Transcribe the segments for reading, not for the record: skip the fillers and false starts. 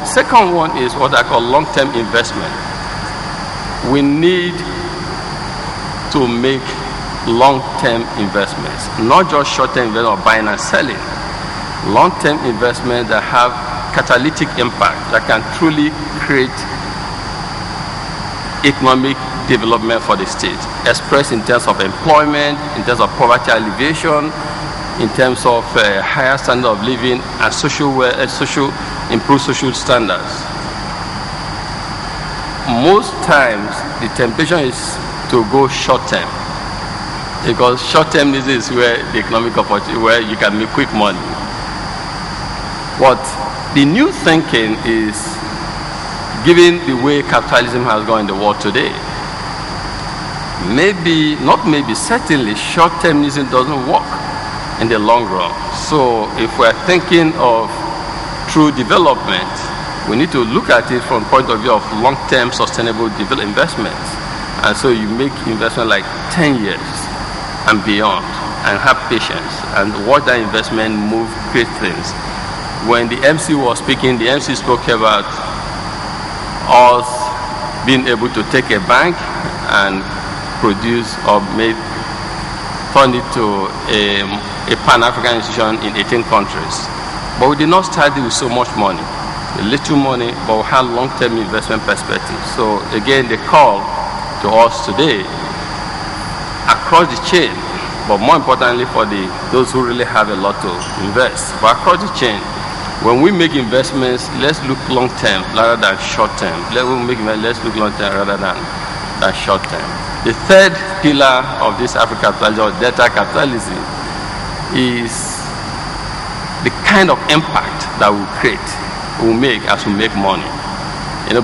second one is what I call long-term investment. We need to make long-term investments, not just short-term investment of buying and selling. Long-term investments that have catalytic impact, that can truly create economic development for the state, expressed in terms of employment, in terms of poverty alleviation, in terms of higher standard of living and improved social standards. Most times, the temptation is to go short-term, because short-term is where the economic opportunity, where you can make quick money. What the new thinking is, given the way capitalism has gone in the world today, certainly short-termism doesn't work in the long run. So if we're thinking of true development, we need to look at it from the point of view of long-term sustainable investments. And so you make investment like 10 years and beyond, and have patience and watch that investment move great things. When the MC was speaking, the MC spoke about us being able to take a bank and produce or turn it to a Pan-African institution in 18 countries. But we did not start it with so much money, a little money, but we had long-term investment perspective. So again, the call to us today, across the chain, but more importantly for those who really have a lot to invest, but across the chain, when we make investments, let's look long-term rather than short-term. Let's look long-term rather than short-term. The third pillar of this African capitalism, or data capitalism, is the kind of impact that we make as we make money.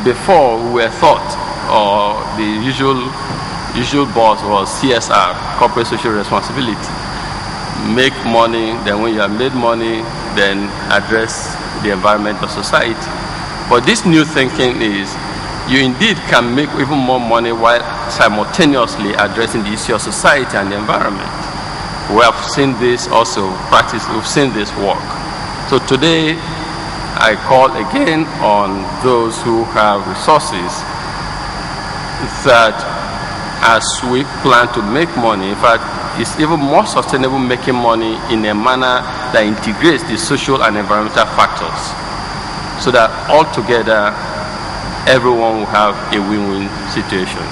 Before we were thought, or the usual boss was CSR, corporate social responsibility. Make money, then when you have made money, then address the environment of society. But this new thinking is, you indeed can make even more money while simultaneously addressing the issue of society and the environment. We have seen this also practiced, we've seen this work. So today, I call again on those who have resources that as we plan to make money, in fact, it's even more sustainable making money in a manner that integrates the social and environmental factors, so that altogether everyone will have a win-win situation.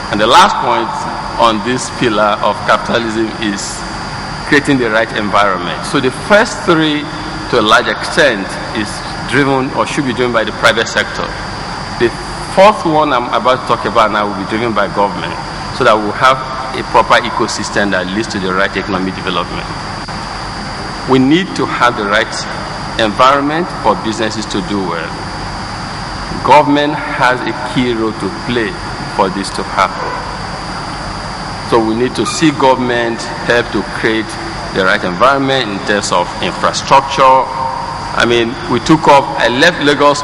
And the last point on this pillar of capitalism is creating the right environment. So the first three, to a large extent, is driven or should be driven by the private sector. The fourth one I'm about to talk about now will be driven by government, so that we'll have a proper ecosystem that leads to the right economic development. We need to have the right environment for businesses to do well. Government has a key role to play for this to happen. So we need to see government help to create the right environment in terms of infrastructure. I left Lagos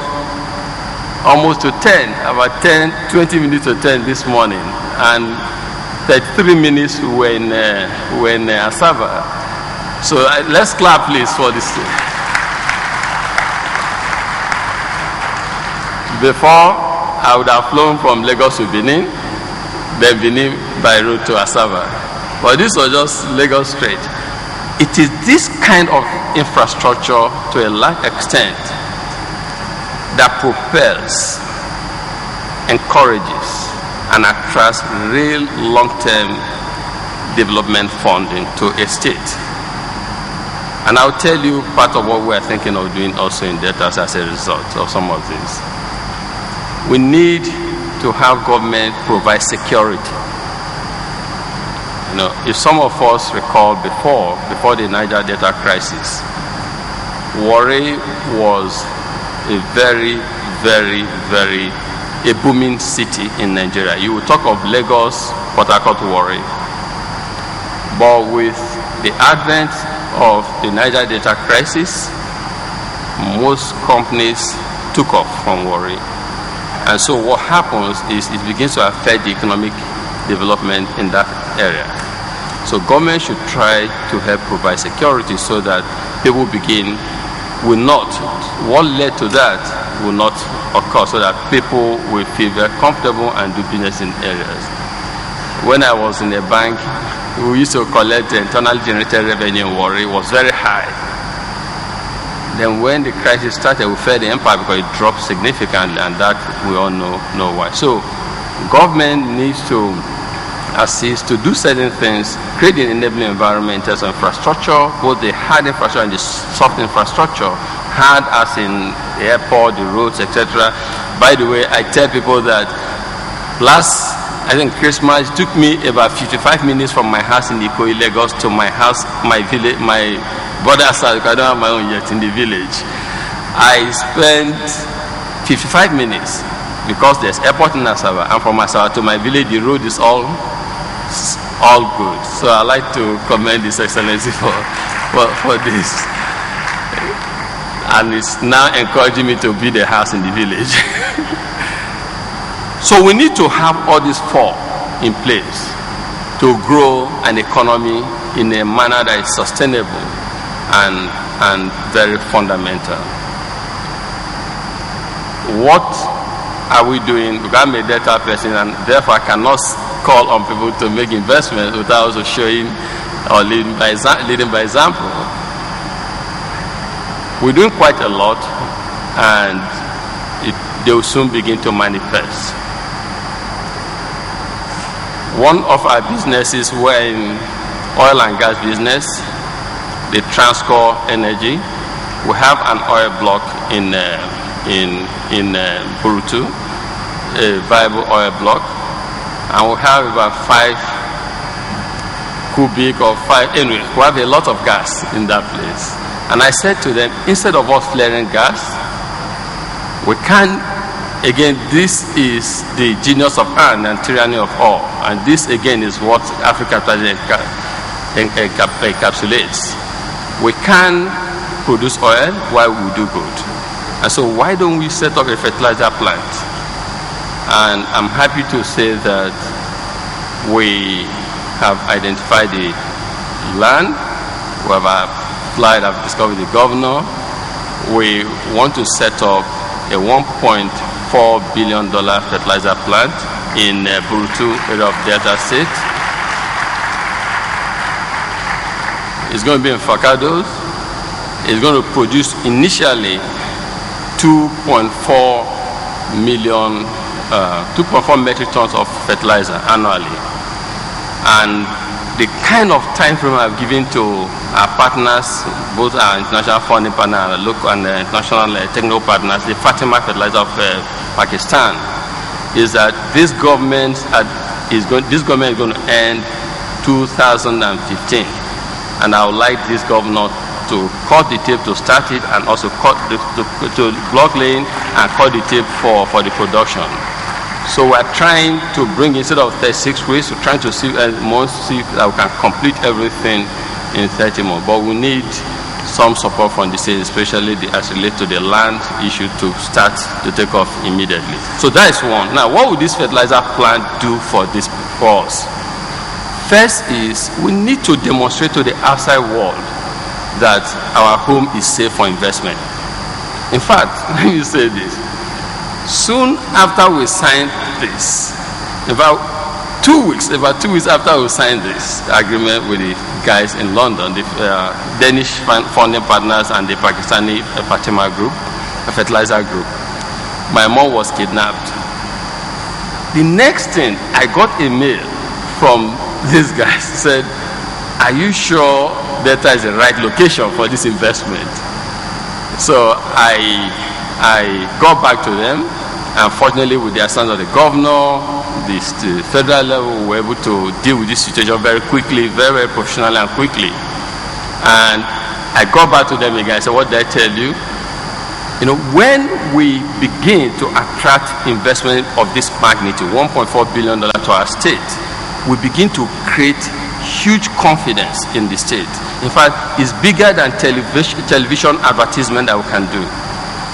almost to 10, about 20 minutes to 10 this morning, and 33 minutes when Asaba. So let's clap please for this. Before, I would have flown from Lagos to Benin, then Benin by road to Asaba. But this was just Lagos straight. It is this kind of infrastructure to a large extent that propels, encourages, and attracts real long-term development funding to a state. And I'll tell you part of what we're thinking of doing also in data as a result of some of this. We need to have government provide security. If some of us recall before the Niger Delta crisis, Warri was a very, very, very a booming city in Nigeria. You will talk of Lagos, Port Harcourt, Warri. But with the advent of the Niger Delta crisis, most companies took off from Warri. And so what happens is it begins to affect the economic development in that area. So government should try to help provide security so that people begin what led to that will not occur, so that people will feel very comfortable and do business in areas. When I was in a bank, we used to collect the internally generated revenue in Warri. It was very high. Then when the crisis started, we felt the impact because it dropped significantly, and that we all know why. So government needs to assist to do certain things, create an enabling environment in terms of infrastructure, both the hard infrastructure and the soft infrastructure. Hard as in the airport, the roads, etc. By the way, I tell people that last, I think Christmas, it took me about 55 minutes from my house in Ikoyi, Lagos, to my house, my village, my brother's house, because I don't have my own yet, in the village. I spent 55 minutes because there's airport in Asaba, and from Asaba to my village, the road is all good. So I like to commend His Excellency for this. And it's now encouraging me to build a house in the village. So we need to have all these four in place to grow an economy in a manner that is sustainable and very fundamental. What are we doing? Because I'm a data person, and therefore I cannot call on people to make investments without also showing or leading by example. We're doing quite a lot, and they will soon begin to manifest. One of our businesses, we're in oil and gas business, the Transcore Energy. We have an oil block in pt.2, a viable oil block, and we have about 5 cubic or 5. Anyway, we have a lot of gas in that place. And I said to them, instead of us flaring gas, we can, again, this is the genius of iron and tyranny of all. And this, again, is what Africa encapsulates. We can produce oil while we do good. And so why don't we set up a fertilizer plant? And I'm happy to say that we have identified the land. We have applied, I've discovered the governor. We want to set up a $1.4 billion fertilizer plant in pt.2 area of Delta State. It's going to be in Fakados. It's going to produce initially 2.4 metric tons of fertilizer annually. And the kind of time frame I've given to our partners, both our international funding partner and local and international technical partners, the Fatima Fertilizer of Pakistan, is that this government is going to end 2015, and I would like this governor to cut the tape to start it, and also cut to block lane and cut the tape for the production. So we're trying to bring, instead of 36 weeks, we're trying to see that we can complete everything in 30 months. But we need some support from the state, especially as related to the land issue, to start to take off immediately. So that is one. Now, what would this fertilizer plant do for us? First is we need to demonstrate to the outside world that our home is safe for investment. In fact, let me say this. Soon after we signed this, about 2 weeks after we signed this agreement with the guys in London, the Danish funding partners and the Pakistani Fatima group, a fertilizer group, my mom was kidnapped. The next thing, I got a mail from these guys, said, "Are you sure Delta is the right location for this investment?" So I got back to them, and fortunately, with the assistance of the governor, the federal level, we were able to deal with this situation very quickly, very, very professionally and quickly. And I got back to them again. I said, "What did I tell you? You know, when we begin to attract investment of this magnitude, $1.4 billion to our state, we begin to create huge confidence in the state. In fact, it's bigger than television advertisement that we can do.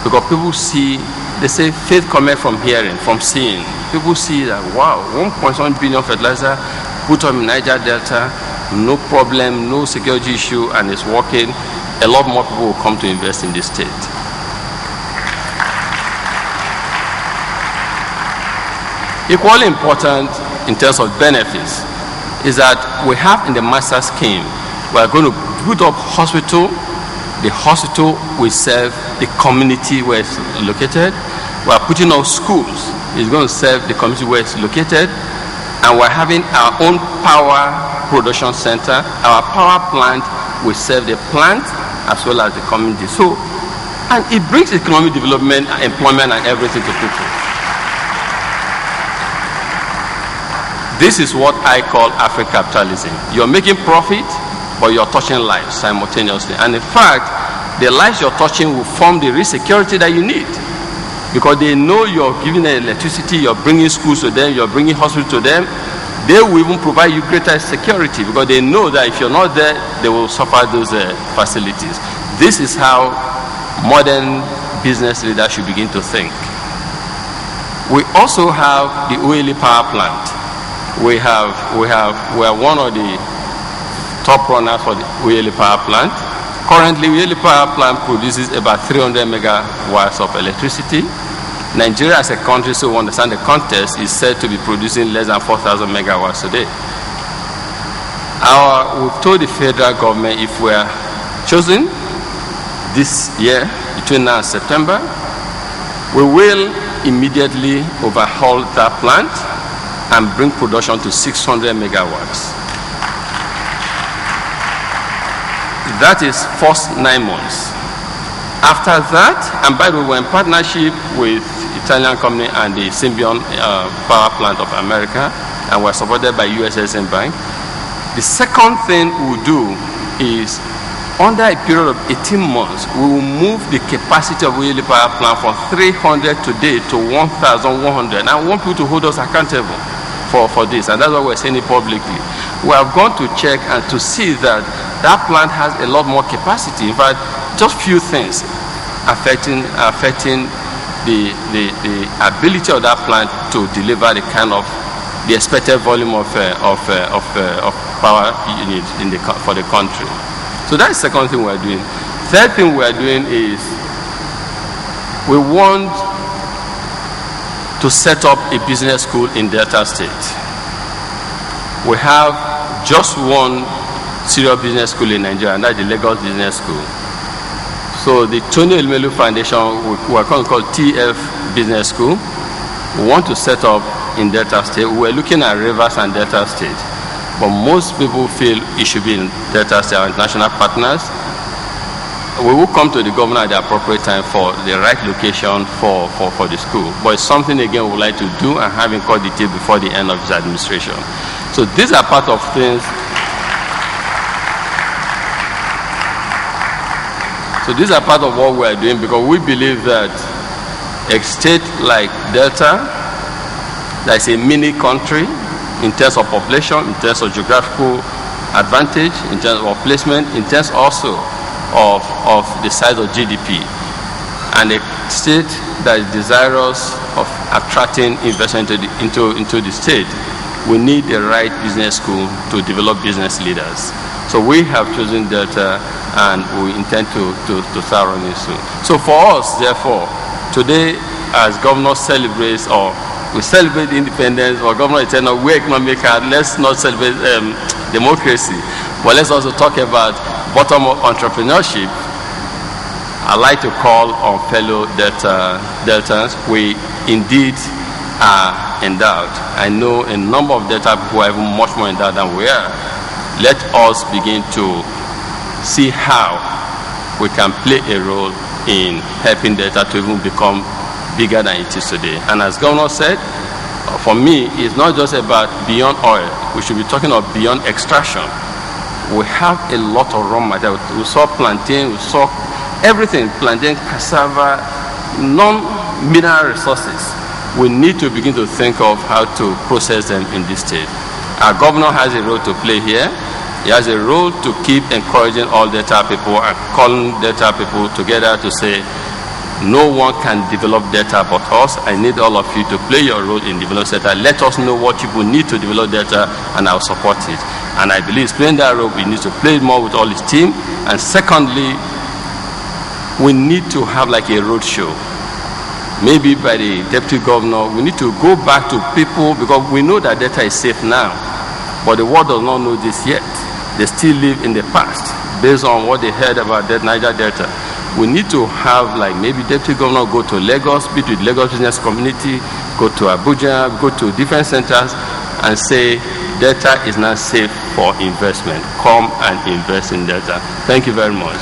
Because people see, they say faith cometh from hearing, from seeing. People see that, wow, 1.1 billion fertilizer put on Niger Delta, no problem, no security issue, and it's working. a lot more people will come to invest in this state. Equally important in terms of benefits is that we have in the master scheme, we are going to put up hospital. The hospital will serve the community where it's located. We are putting up schools. It's going to serve the community where it's located. And we're having our own power production center. Our power plant will serve the plant as well as the community. So, and it brings economic development, employment, and everything to people. This is what I call Afro-capitalism. You're making profit, but you're touching lives simultaneously. And in fact, the lives you're touching will form the real security that you need. Because they know you're giving them electricity, you're bringing schools to them, you're bringing hospitals to them. They will even provide you greater security because they know that if you're not there, they will suffer those facilities. This is how modern business leaders should begin to think. We also have the OLE power plant. We are one of the top runners for the OLE power plant. Currently, OLE power plant produces about 300 megawatts of electricity. Nigeria as a country, so we understand the context, is said to be producing less than 4,000 megawatts a day. We've told the federal government if we are chosen this year, between now and September, we will immediately overhaul that plant and bring production to 600 megawatts. That is first 9 months. After that, and by the way, we're in partnership with Italian company and the Symbion Power Plant of America, and we're supported by USSM Bank. The second thing we'll do is, under a period of 18 months, we will move the capacity of OLE power plant from 300 today to 1,100. And I want people to hold us accountable for this, and that's why we're saying it publicly. We have gone to check and to see that that plant has a lot more capacity. In fact, just few things affecting the ability of that plant to deliver the kind of the expected volume of power units for the country. So that's the second thing we're doing. Third thing we're doing is we want to set up a business school in Delta State. We have just one serious business school in Nigeria, and that's the Lagos Business School. So the Tony Elumelu Foundation, we are called TF Business School. We want to set up in Delta State. We're looking at Rivers and Delta State, but most people feel it should be in Delta State, our international partners. We will come to the governor at the appropriate time for the right location for the school. But it's something, again, we would like to do and have in court detail before the end of his administration. So these are part of things. So these are part of what we are doing, because we believe that a state like Delta, that's a mini country in terms of population, in terms of geographical advantage, in terms of placement, in terms also of the size of GDP, and a state that is desirous of attracting investment into the state. We need the right business school to develop business leaders. So we have chosen Delta, and we intend to start running soon. So for us, therefore, today, as governor celebrates, or we celebrate independence, or governor is saying, no, we're economic, let's not celebrate democracy, but let's also talk about bottom-up entrepreneurship. I like to call on fellow Deltans. We indeed are endowed. I know a number of Delta people are even much more endowed than we are. Let us begin to see how we can play a role in helping Delta to even become bigger than it is today. And as Governor said, for me, it's not just about beyond oil. We should be talking of beyond extraction. We have a lot of raw material. We saw plantain, we saw everything, plantain, cassava, non-mineral resources. We need to begin to think of how to process them in this state. Our governor has a role to play here. He has a role to keep encouraging all Delta people and calling Delta people together to say, no one can develop Delta but us. I need all of you to play your role in developing Delta. Let us know what people need to develop Delta, and I'll support it. And I believe playing that role, we need to play it more with all his team. And secondly, we need to have like a road show. Maybe by the deputy governor, we need to go back to people, because we know that Delta is safe now, but the world does not know this yet. They still live in the past based on what they heard about the Niger Delta. We need to have like maybe deputy governor go to Lagos, speak to the Lagos business community, go to Abuja, go to different centers and say Delta is now safe for investment. Come and invest in Delta. Thank you very much.